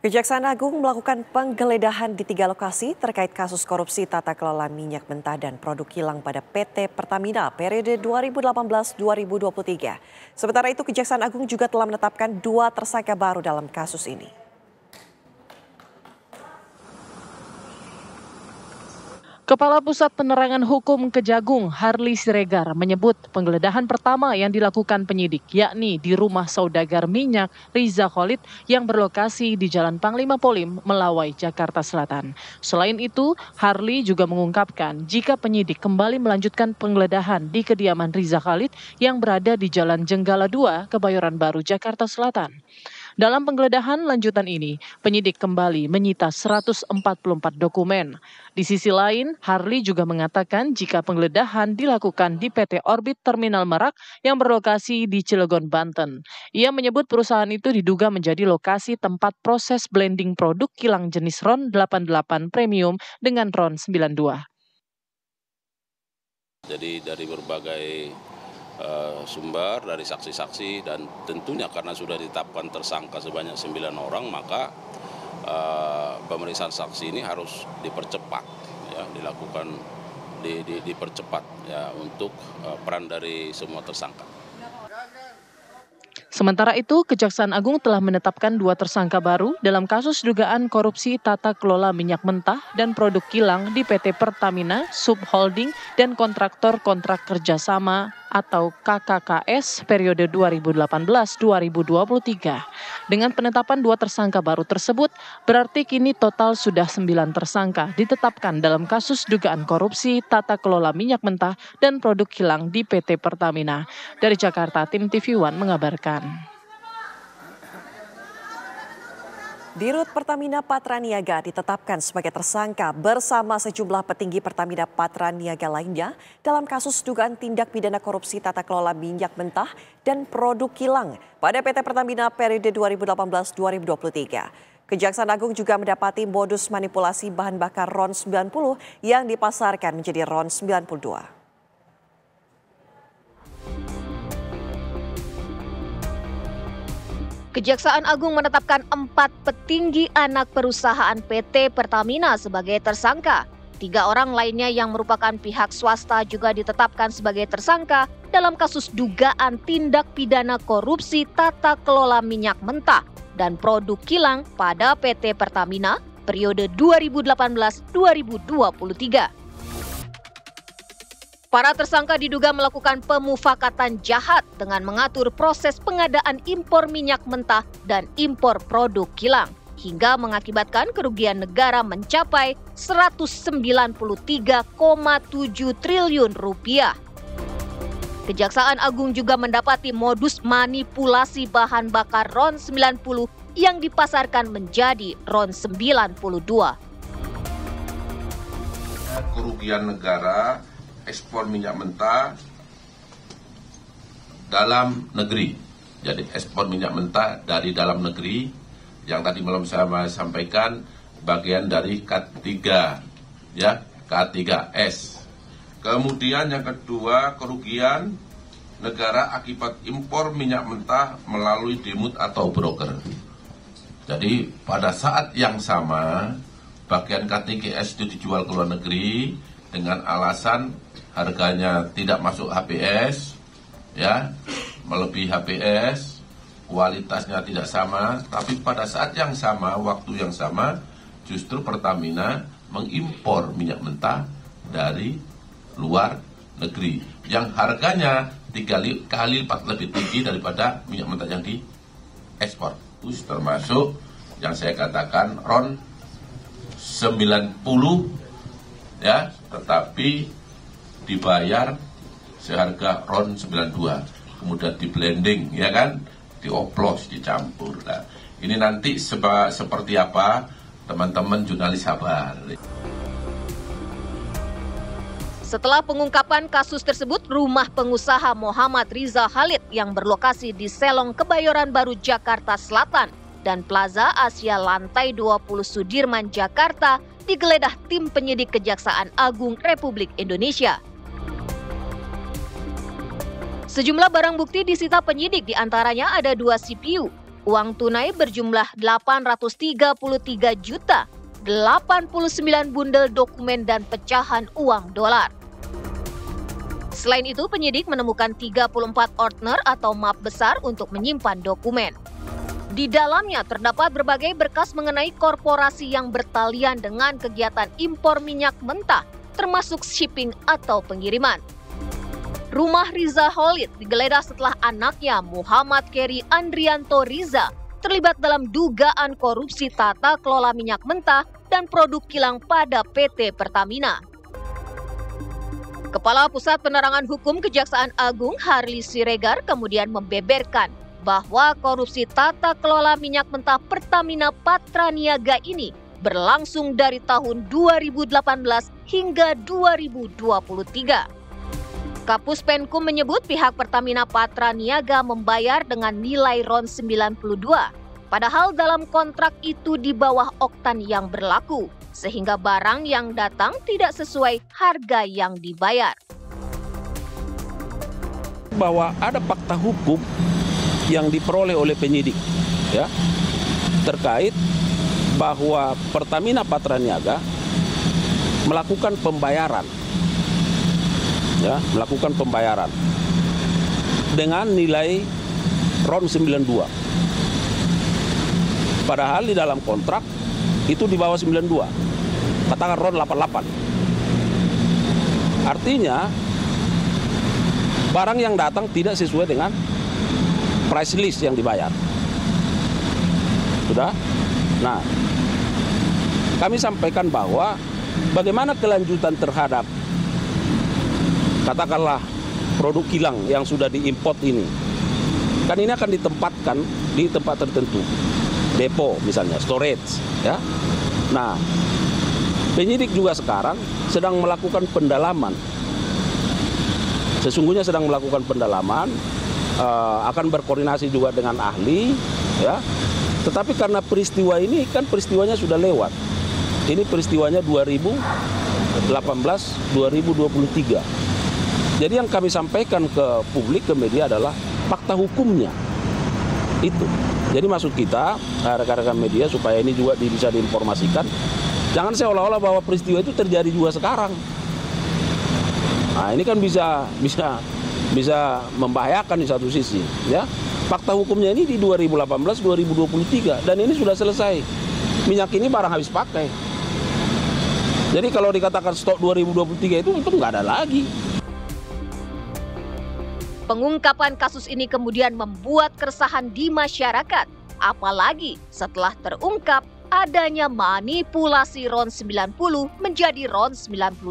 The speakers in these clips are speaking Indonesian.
Kejaksaan Agung melakukan penggeledahan di 3 lokasi terkait kasus korupsi tata kelola minyak mentah dan produk kilang pada PT Pertamina periode 2018-2023. Sementara itu, Kejaksaan Agung juga telah menetapkan 2 tersangka baru dalam kasus ini. Kepala Pusat Penerangan Hukum Kejagung, Harli Siregar, menyebut penggeledahan pertama yang dilakukan penyidik, yakni di rumah saudagar minyak Riza Khalid yang berlokasi di Jalan Panglima Polim, Melawai, Jakarta Selatan. Selain itu, Harli juga mengungkapkan jika penyidik kembali melanjutkan penggeledahan di kediaman Riza Khalid yang berada di Jalan Jenggala 2, Kebayoran Baru, Jakarta Selatan. Dalam penggeledahan lanjutan ini, penyidik kembali menyita 144 dokumen. Di sisi lain, Harli juga mengatakan jika penggeledahan dilakukan di PT Orbit Terminal Merak yang berlokasi di Cilegon, Banten. Ia menyebut perusahaan itu diduga menjadi lokasi tempat proses blending produk kilang jenis RON 88 Premium dengan RON 92. Jadi dari berbagai sumber, dari saksi-saksi, dan tentunya karena sudah ditetapkan tersangka sebanyak 9 orang, maka pemeriksaan saksi ini harus dipercepat, ya, dilakukan dipercepat ya, untuk peran dari semua tersangka. Sementara itu, Kejaksaan Agung telah menetapkan 2 tersangka baru dalam kasus dugaan korupsi tata kelola minyak mentah dan produk kilang di PT Pertamina, Subholding, dan kontraktor kontrak kerjasama atau KKKS periode 2018-2023. Dengan penetapan 2 tersangka baru tersebut, berarti kini total sudah 9 tersangka ditetapkan dalam kasus dugaan korupsi tata kelola minyak mentah dan produk kilang di PT Pertamina. Dari Jakarta, tim TV One mengabarkan. Dirut Pertamina Patraniaga ditetapkan sebagai tersangka bersama sejumlah petinggi Pertamina Patraniaga lainnya dalam kasus dugaan tindak pidana korupsi tata kelola minyak mentah dan produk kilang pada PT Pertamina periode 2018-2023. Kejaksaan Agung juga mendapati modus manipulasi bahan bakar RON 90 yang dipasarkan menjadi RON 92. Kejaksaan Agung menetapkan 4 petinggi anak perusahaan PT Pertamina sebagai tersangka. 3 orang lainnya yang merupakan pihak swasta juga ditetapkan sebagai tersangka dalam kasus dugaan tindak pidana korupsi tata kelola minyak mentah dan produk kilang pada PT Pertamina periode 2018-2023. Para tersangka diduga melakukan pemufakatan jahat dengan mengatur proses pengadaan impor minyak mentah dan impor produk kilang, hingga mengakibatkan kerugian negara mencapai 193,7 triliun rupiah. Kejaksaan Agung juga mendapati modus manipulasi bahan bakar RON 90 yang dipasarkan menjadi RON 92. Kerugian negara ekspor minyak mentah dalam negeri. Jadi ekspor minyak mentah dari dalam negeri yang tadi malam saya sampaikan bagian dari K3 ya, K3S. Kemudian yang kedua, kerugian negara akibat impor minyak mentah melalui dimut atau broker. Jadi pada saat yang sama bagian K3S itu dijual ke luar negeri dengan alasan harganya tidak masuk HPS, ya, melebihi HPS, kualitasnya tidak sama, tapi pada saat yang sama, waktu yang sama, justru Pertamina mengimpor minyak mentah dari luar negeri, yang harganya 3 kali lipat lebih tinggi daripada minyak mentah yang diekspor. Termasuk yang saya katakan RON 90, ya, tetapi dibayar seharga RON 92, kemudian di blending, ya kan, dioplos, dicampur. Nah, ini nanti seperti apa, teman-teman jurnalis sabar. Setelah pengungkapan kasus tersebut, rumah pengusaha Muhammad Riza Khalid yang berlokasi di Selong Kebayoran Baru, Jakarta Selatan dan Plaza Asia Lantai 20 Sudirman, Jakarta digeledah tim penyidik Kejaksaan Agung Republik Indonesia. Sejumlah barang bukti disita penyidik, diantaranya ada 2 CPU, Uang tunai berjumlah 833 juta, 89 bundel dokumen dan pecahan uang dolar. Selain itu, penyidik menemukan 34 ordner atau map besar untuk menyimpan dokumen. Di dalamnya terdapat berbagai berkas mengenai korporasi yang bertalian dengan kegiatan impor minyak mentah, termasuk shipping atau pengiriman. Rumah Riza Khalid digeledah setelah anaknya Muhammad Keri Andrianto Riza terlibat dalam dugaan korupsi tata kelola minyak mentah dan produk kilang pada PT Pertamina. Kepala Pusat Penerangan Hukum Kejaksaan Agung Harly Siregar kemudian membeberkan bahwa korupsi tata kelola minyak mentah Pertamina Patraniaga ini berlangsung dari tahun 2018 hingga 2023. Kapus Penkum menyebut pihak Pertamina Patraniaga membayar dengan nilai RON 92, padahal dalam kontrak itu di bawah oktan yang berlaku, sehingga barang yang datang tidak sesuai harga yang dibayar. Bahwa ada fakta hukum yang diperoleh oleh penyidik, ya, terkait bahwa Pertamina Patraniaga melakukan pembayaran, ya, melakukan pembayaran dengan nilai RON 92. Padahal di dalam kontrak itu di bawah 92, katakan RON 88. Artinya barang yang datang tidak sesuai dengan price list yang dibayar. Sudah? Nah, kami sampaikan bahwa bagaimana kelanjutan terhadap katakanlah produk kilang yang sudah diimport ini. Kan ini akan ditempatkan di tempat tertentu. Depo misalnya, storage, ya. Nah, penyidik juga sekarang sedang melakukan pendalaman. Sesungguhnya sedang melakukan pendalaman, akan berkoordinasi juga dengan ahli, ya. Tetapi karena peristiwa ini kan peristiwanya sudah lewat. Ini peristiwanya 2018-2023. Jadi yang kami sampaikan ke publik, ke media adalah fakta hukumnya. Itu. Jadi maksud kita, rekan-rekan media, supaya ini juga bisa diinformasikan, jangan seolah-olah bahwa peristiwa itu terjadi juga sekarang. Nah, ini kan bisa membahayakan di satu sisi, ya. Fakta hukumnya ini di 2018-2023 dan ini sudah selesai. Minyak ini barang habis pakai. Jadi kalau dikatakan stok 2023 itu nggak ada lagi. Pengungkapan kasus ini kemudian membuat keresahan di masyarakat, apalagi setelah terungkap adanya manipulasi RON 90 menjadi RON 92.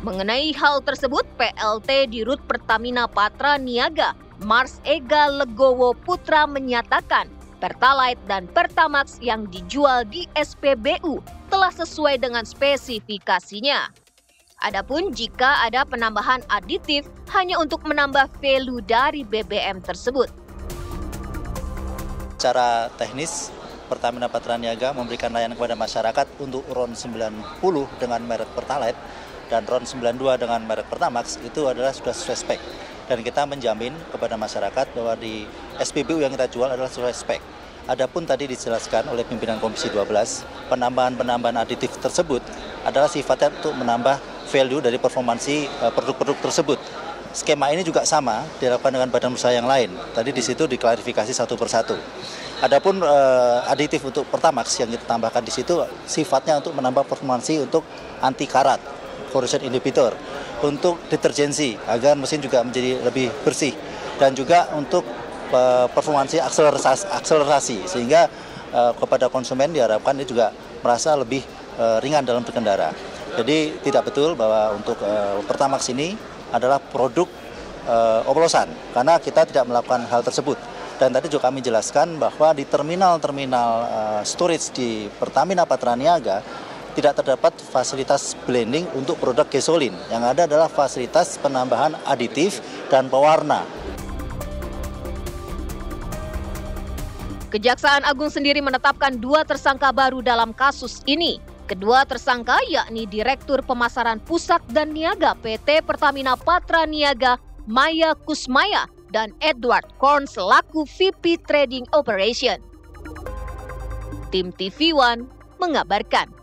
Mengenai hal tersebut, PLT Dirut Pertamina Patraniaga, Mars Ega Legowo Putra menyatakan Pertalite dan Pertamax yang dijual di SPBU telah sesuai dengan spesifikasinya. Adapun jika ada penambahan aditif hanya untuk menambah value dari BBM tersebut. Secara teknis, Pertamina Patraniaga memberikan layanan kepada masyarakat untuk RON 90 dengan merek Pertalite dan RON 92 dengan merek Pertamax itu adalah sudah sesuai spek. Dan kita menjamin kepada masyarakat bahwa di SPBU yang kita jual adalah sesuai spek. Adapun tadi dijelaskan oleh pimpinan Komisi 12, penambahan aditif tersebut adalah sifatnya untuk menambah value dari performansi produk-produk tersebut. Skema ini juga sama dilakukan dengan badan usaha yang lain. Tadi di situ diklarifikasi satu persatu. Adapun aditif untuk Pertamax yang kita tambahkan di situ sifatnya untuk menambah performansi untuk anti karat, corrosion inhibitor, untuk deterjensi agar mesin juga menjadi lebih bersih, dan juga untuk performansi akselerasi sehingga kepada konsumen diharapkan dia juga merasa lebih ringan dalam berkendara. Jadi tidak betul bahwa untuk Pertamax ini adalah produk oplosan karena kita tidak melakukan hal tersebut. Dan tadi juga kami jelaskan bahwa di terminal-terminal storage di Pertamina Patraniaga tidak terdapat fasilitas blending untuk produk gasolin. Yang ada adalah fasilitas penambahan aditif dan pewarna. Kejaksaan Agung sendiri menetapkan 2 tersangka baru dalam kasus ini. Kedua tersangka yakni Direktur Pemasaran Pusat dan Niaga PT Pertamina Patraniaga Maya Kusmaya dan Edward Korn selaku VP Trading Operation. Tim TV One mengabarkan.